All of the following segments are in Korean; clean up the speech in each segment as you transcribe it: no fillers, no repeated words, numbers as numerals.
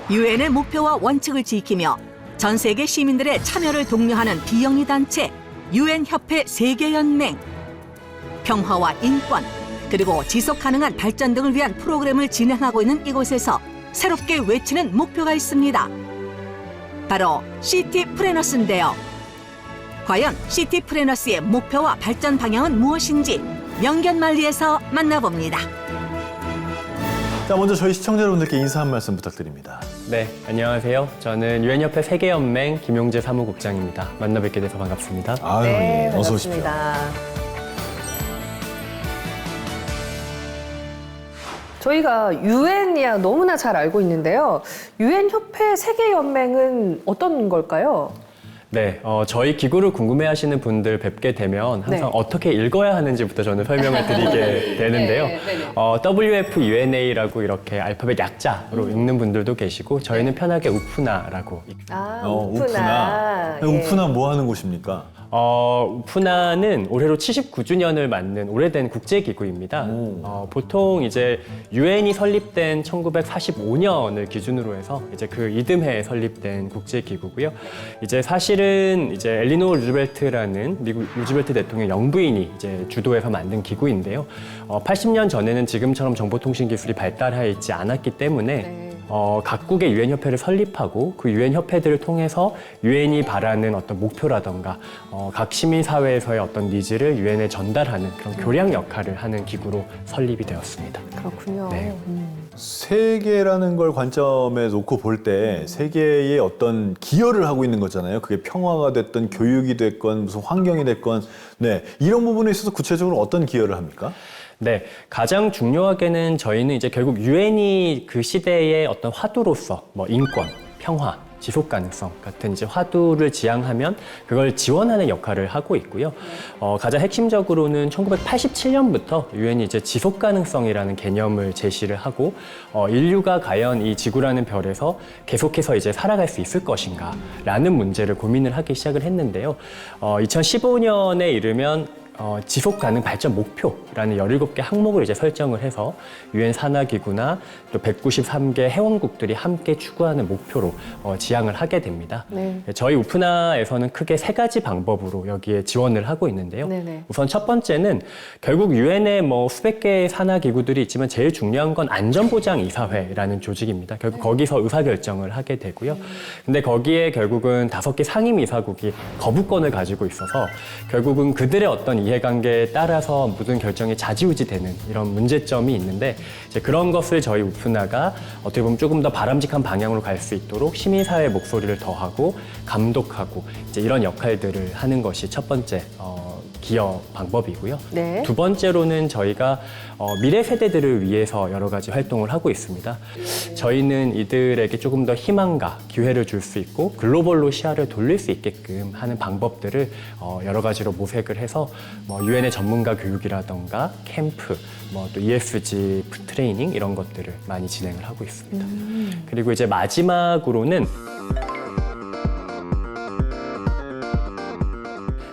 유엔의 목표와 원칙을 지키며 전 세계 시민들의 참여를 독려하는 비영리 단체 유엔 협회 세계연맹. 평화와 인권 그리고 지속 가능한 발전 등을 위한 프로그램을 진행하고 있는 이곳에서 새롭게 외치는 목표가 있습니다. 바로 시티프레너스인데요. 과연 시티프레너스의 목표와 발전 방향은 무엇인지 명견만리에서 만나봅니다. 자, 먼저 저희 시청자 여러분들께 인사 한 말씀 부탁드립니다. 네, 안녕하세요. 저는 유엔협회 세계연맹 김용재 사무국장입니다. 만나 뵙게 돼서 반갑습니다. 아유, 네, 예, 어서 오십시오. 반갑습니다. 저희가 유엔이야 너무나 잘 알고 있는데요. 유엔 협회 세계연맹은 어떤 걸까요? 네, 저희 기구를 궁금해하시는 분들 뵙게 되면 항상 네. 어떻게 읽어야 하는지부터 저는 설명을 드리게 되는데요. WFUNA라고 이렇게 알파벳 약자로 읽는 분들도 계시고 저희는 편하게 우프나라고 우프나. 예. 우프나 뭐 하는 곳입니까? 우프나는 올해로 79주년을 맞는 오래된 국제기구입니다. 보통 이제 유엔이 설립된 1945년을 기준으로 해서 이제 그 이듬해에 설립된 국제기구고요. 이제 사실은 이제 엘리노어 루즈벨트라는 미국 루즈벨트 대통령 영부인이 이제 주도해서 만든 기구인데요. 80년 전에는 지금처럼 정보통신 기술이 발달해 있지 않았기 때문에 각국의 유엔 협회를 설립하고 그 유엔 협회들을 통해서 유엔이 바라는 어떤 목표라던가 각 시민 사회에서의 어떤 니즈를 유엔에 전달하는 그런 교량 역할을 하는 기구로 설립이 되었습니다. 그렇군요. 네. 세계라는 걸 관점에 놓고 볼 때 세계에 어떤 기여를 하고 있는 거잖아요. 그게 평화가 됐건 교육이 됐건 무슨 환경이 됐건 네, 이런 부분에 있어서 구체적으로 어떤 기여를 합니까? 네, 가장 중요하게는 저희는 이제 결국 유엔이 그 시대의 어떤 화두로서 뭐 인권, 평화, 지속 가능성 같은 이제 화두를 지향하면 그걸 지원하는 역할을 하고 있고요. 가장 핵심적으로는 1987년부터 유엔이 이제 지속 가능성이라는 개념을 제시를 하고 인류가 과연 이 지구라는 별에서 계속해서 이제 살아갈 수 있을 것인가라는 문제를 고민을 하기 시작을 했는데요. 2015년에 이르면 지속 가능 발전 목표라는 17개 항목을 이제 설정을 해서 유엔 산하기구나 또 193개 회원국들이 함께 추구하는 목표로 지향을 하게 됩니다. 네. 저희 우프나에서는 크게 3가지 방법으로 여기에 지원을 하고 있는데요. 네네. 우선 첫 번째는 결국 유엔에 뭐 수백 개의 산하기구들이 있지만 제일 중요한 건 안전보장이사회라는 조직입니다. 결국 거기서 의사결정을 하게 되고요. 근데 거기에 결국은 5개 상임이사국이 거부권을 가지고 있어서 결국은 그들의 어떤 이해관계에 따라서 모든 결정이 좌지우지되는 이런 문제점이 있는데 이제 그런 것을 저희 우프나가 어떻게 보면 조금 더 바람직한 방향으로 갈 수 있도록 시민사회의 목소리를 더하고 감독하고 이제 이런 역할들을 하는 것이 첫 번째 기여 방법이고요. 네. 두 번째로는 저희가 미래 세대들을 위해서 여러 가지 활동을 하고 있습니다. 저희는 이들에게 조금 더 희망과 기회를 줄 수 있고 글로벌로 시야를 돌릴 수 있게끔 하는 방법들을 여러 가지로 모색을 해서 유엔의 전문가 교육이라던가 캠프, 또 ESG 트레이닝 이런 것들을 많이 진행을 하고 있습니다. 그리고 이제 마지막으로는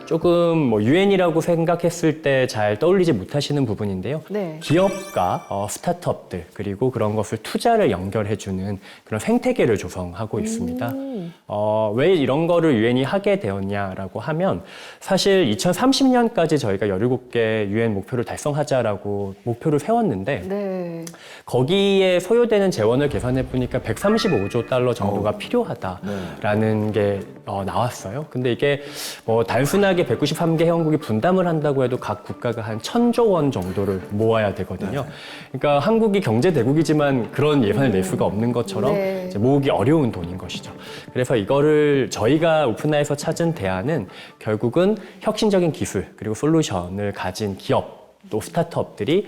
조금 유엔이라고 생각했을 때 잘 떠올리지 못하시는 부분인데요. 네. 기업과 스타트업들 그리고 그런 것을 투자를 연결해주는 그런 생태계를 조성하고 있습니다. 왜 이런 거를 유엔이 하게 되었냐라고 하면 사실 2030년까지 저희가 17개 유엔 목표를 달성하자라고 목표를 세웠는데 네. 거기에 소요되는 재원을 계산해 보니까 135조 달러 정도가 필요하다라는 게 나왔어요. 근데 이게 단순하게 193개 회원국이 분담을 한다고 해도 각 국가가 한 1,000조 원 정도를 모아야 되거든요. 그러니까 한국이 경제 대국이지만 그런 예산을 낼 수가 없는 것처럼 네. 이제 모으기 어려운 돈인 것이죠. 그래서 이거를 저희가 우프나에서 찾은 대안은 결국은 혁신적인 기술 그리고 솔루션을 가진 기업 또 스타트업들이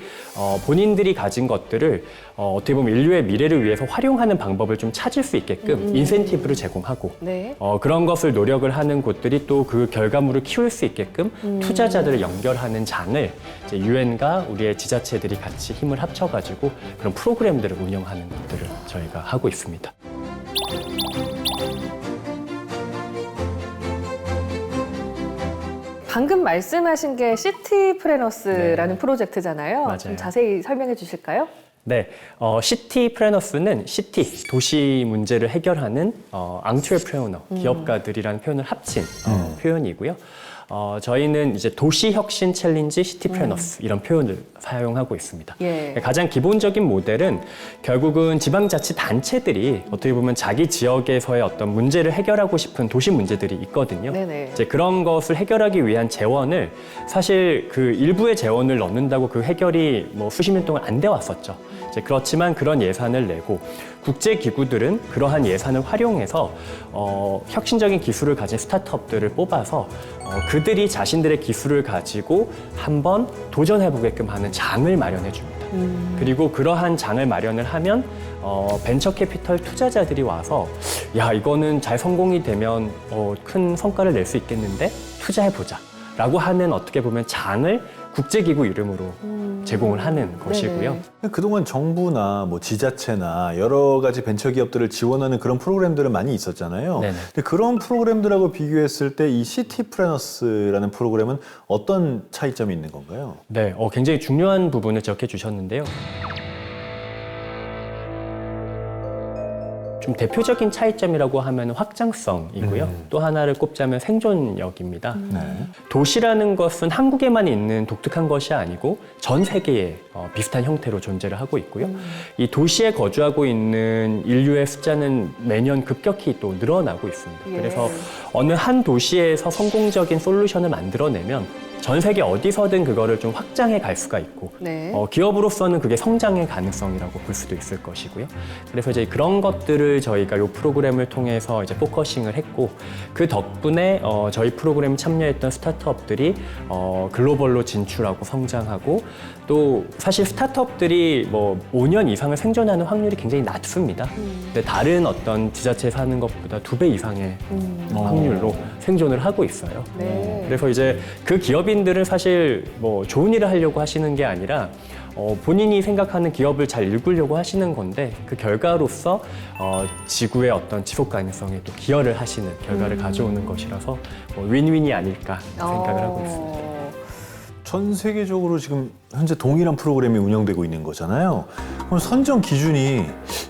본인들이 가진 것들을 어떻게 보면 인류의 미래를 위해서 활용하는 방법을 좀 찾을 수 있게끔 인센티브를 제공하고 네. 그런 것을 노력을 하는 곳들이 또 그 결과물을 키울 수 있게끔 투자자들을 연결하는 장을 이제 유엔과 우리의 지자체들이 같이 힘을 합쳐가지고 그런 프로그램들을 운영하는 것들을 저희가 하고 있습니다. 방금 말씀하신 게 시티프레너스라는 네. 프로젝트잖아요. 맞아요. 좀 자세히 설명해 주실까요? 네, 시티 플래너스는 시티, 도시 문제를 해결하는 앙트레프레너너, 기업가들이라는 표현을 합친 표현이고요. 저희는 이제 도시 혁신 챌린지 시티 플래너스 이런 표현을 사용하고 있습니다. 예. 가장 기본적인 모델은 결국은 지방자치 단체들이 어떻게 보면 자기 지역에서의 어떤 문제를 해결하고 싶은 도시 문제들이 있거든요. 네네. 이제 그런 것을 해결하기 위한 재원을 사실 그 일부의 재원을 넣는다고 그 해결이 뭐 수십 년 동안 안 돼 왔었죠. 이제 그렇지만 그런 예산을 내고 국제 기구들은 그러한 예산을 활용해서 혁신적인 기술을 가진 스타트업들을 뽑아서 그들이 자신들의 기술을 가지고 한번 도전해보게끔 하는 장을 마련해 줍니다. 그리고 그러한 장을 마련을 하면 벤처 캐피털 투자자들이 와서 야 이거는 잘 성공이 되면 큰 성과를 낼 수 있겠는데 투자해보자 라고 하는 어떻게 보면 장을 국제기구 이름으로 제공을 하는 것이고요. 그동안 정부나 뭐 지자체나 여러 가지 벤처기업들을 지원하는 그런 프로그램들은 많이 있었잖아요. 네네. 근데 그런 프로그램들하고 비교했을 때 이 시티 플래너스라는 프로그램은 어떤 차이점이 있는 건가요? 네, 굉장히 중요한 부분을 지적해 주셨는데요. 좀 대표적인 차이점이라고 하면 확장성이고요. 또 하나를 꼽자면 생존력입니다. 네. 도시라는 것은 한국에만 있는 독특한 것이 아니고 전 세계에 비슷한 형태로 존재를 하고 있고요. 이 도시에 거주하고 있는 인류의 숫자는 매년 급격히 또 늘어나고 있습니다. 예. 그래서 어느 한 도시에서 성공적인 솔루션을 만들어내면 전 세계 어디서든 그거를 좀 확장해 갈 수가 있고 네. 기업으로서는 그게 성장의 가능성이라고 볼 수도 있을 것이고요. 그래서 이제 그런 것들을 저희가 이 프로그램을 통해서 이제 포커싱을 했고 그 덕분에 저희 프로그램 참여했던 스타트업들이 글로벌로 진출하고 성장하고 또 사실 스타트업들이 뭐 5년 이상을 생존하는 확률이 굉장히 낮습니다. 근데 다른 어떤 지자체에 사는 것보다 2배 이상의 확률로 생존을 하고 있어요. 네. 그래서 이제 그 기업인들은 사실 뭐 좋은 일을 하려고 하시는 게 아니라 본인이 생각하는 기업을 잘 일구려고 하시는 건데 그 결과로서 지구의 어떤 지속 가능성에 또 기여를 하시는 결과를 가져오는 것이라서 뭐 윈윈이 아닐까 생각을 하고 있습니다. 전 세계적으로 지금 현재 동일한 프로그램이 운영되고 있는 거잖아요. 그럼 선정 기준이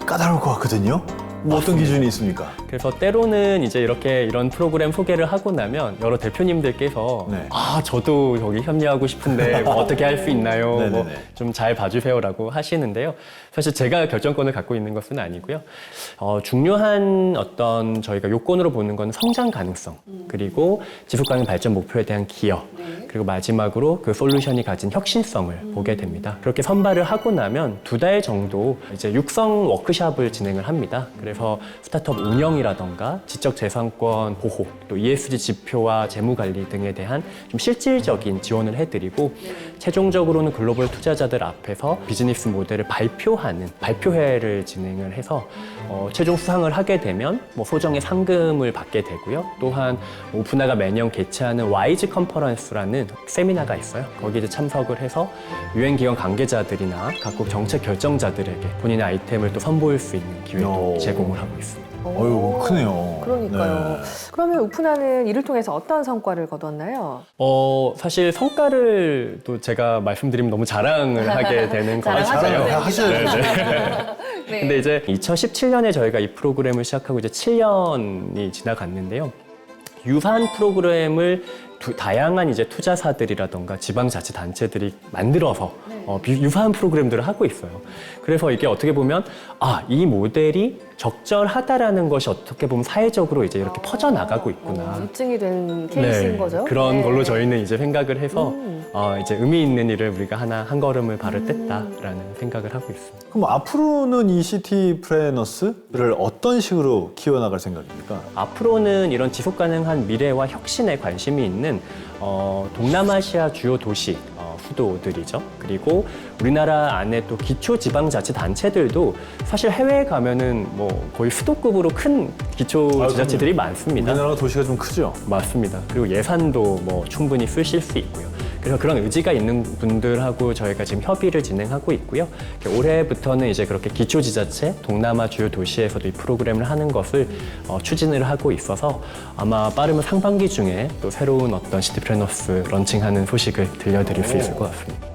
까다로울 것 같거든요. 뭐 어떤 기준이 있습니까? 그래서 때로는 이제 이런 프로그램 소개를 하고 나면 여러 대표님들께서 네. 저도 여기 협력하고 싶은데 뭐 어떻게 할 수 있나요? 네네네. 뭐 좀 잘 봐주세요라고 하시는데요. 사실 제가 결정권을 갖고 있는 것은 아니고요. 중요한 어떤 저희가 요건으로 보는 건 성장 가능성, 그리고 지속 가능 발전 목표에 대한 기여, 그리고 마지막으로 그 솔루션이 가진 혁신성을 보게 됩니다. 그렇게 선발을 하고 나면 2달 정도 이제 육성 워크숍을 진행을 합니다. 그래서 스타트업 운영이라던가 지적재산권 보호, 또 ESG 지표와 재무관리 등에 대한 좀 실질적인 지원을 해드리고 최종적으로는 글로벌 투자자들 앞에서 비즈니스 모델을 발표하는 발표회를 진행을 해서 최종 수상을 하게 되면 뭐 소정의 상금을 받게 되고요. 또한 오픈아가 매년 개최하는 와이즈 컨퍼런스라는 세미나가 있어요. 거기에 이제 참석을 해서 유엔 기관 관계자들이나 각국 정책 결정자들에게 본인의 아이템을 또 선보일 수 있는 기회도 제공을 하고 있습니다. 어휴, 크네요. 그러니까요. 네. 그러면 우프나는 이를 통해서 어떤 성과를 거뒀나요? 사실 성과를 또 제가 말씀드리면 너무 자랑을 하게 되는 것 자랑하셔도 같아요. 하셔야죠. 네. 근데 이제 2017년에 저희가 이 프로그램을 시작하고 이제 7년이 지나갔는데요. 유사한 프로그램을 다양한 이제 투자사들이라던가 지방자치단체들이 만들어서 유사한 프로그램들을 하고 있어요. 그래서 이게 어떻게 보면 이 모델이 적절하다라는 것이 어떻게 보면 사회적으로 이제 이렇게 퍼져나가고 있구나. 입증이 된 케이스인 거죠? 그런 네. 걸로 저희는 이제 생각을 해서 이제 의미 있는 일을 우리가 한 걸음을 발을 뗐다라는 생각을 하고 있습니다. 그럼 앞으로는 이 시티 플래너스를 어떤 식으로 키워나갈 생각입니까? 앞으로는 이런 지속 가능한 미래와 혁신에 관심이 있는 동남아시아 주요 도시 수도들이죠. 그리고 우리나라 안에 또 기초지방자치단체들도 사실 해외에 가면은 뭐 거의 수도급으로 큰 기초지자체들이 많습니다. 우리나라 도시가 좀 크죠? 맞습니다. 그리고 예산도 뭐 충분히 쓰실 수 있고요. 그래서 그런 의지가 있는 분들하고 저희가 지금 협의를 진행하고 있고요. 올해부터는 이제 그렇게 기초지자체, 동남아 주요 도시에서도 이 프로그램을 하는 것을 추진을 하고 있어서 아마 빠르면 상반기 중에 또 새로운 어떤 시티플래너스 런칭하는 소식을 들려드릴 수 있을 것 같습니다.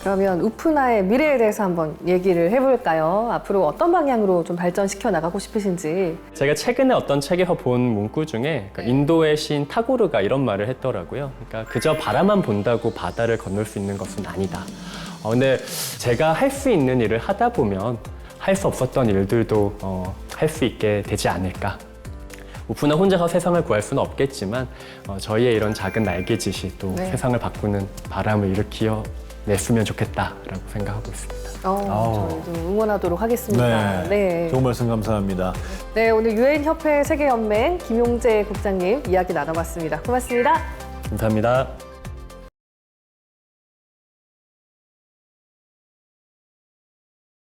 그러면 우프나의 미래에 대해서 한번 얘기를 해볼까요? 앞으로 어떤 방향으로 좀 발전시켜 나가고 싶으신지. 제가 최근에 어떤 책에서 본 문구 중에 인도의 시인 타고르가 이런 말을 했더라고요. 그러니까 그저 바라만 본다고 바다를 건널 수 있는 것은 아니다. 근데 제가 할 수 있는 일을 하다 보면 할 수 없었던 일들도 할 수 있게 되지 않을까. 우프나 혼자서 세상을 구할 수는 없겠지만 저희의 이런 작은 날개짓이 또 네. 세상을 바꾸는 바람을 일으켜 냈으면 좋겠다라고 생각하고 있습니다. 저희도 응원하도록 하겠습니다. 네. 좋은 말씀 감사합니다. 네, 오늘 유엔 협회 세계연맹 김용재 국장님 이야기 나눠봤습니다. 고맙습니다. 감사합니다.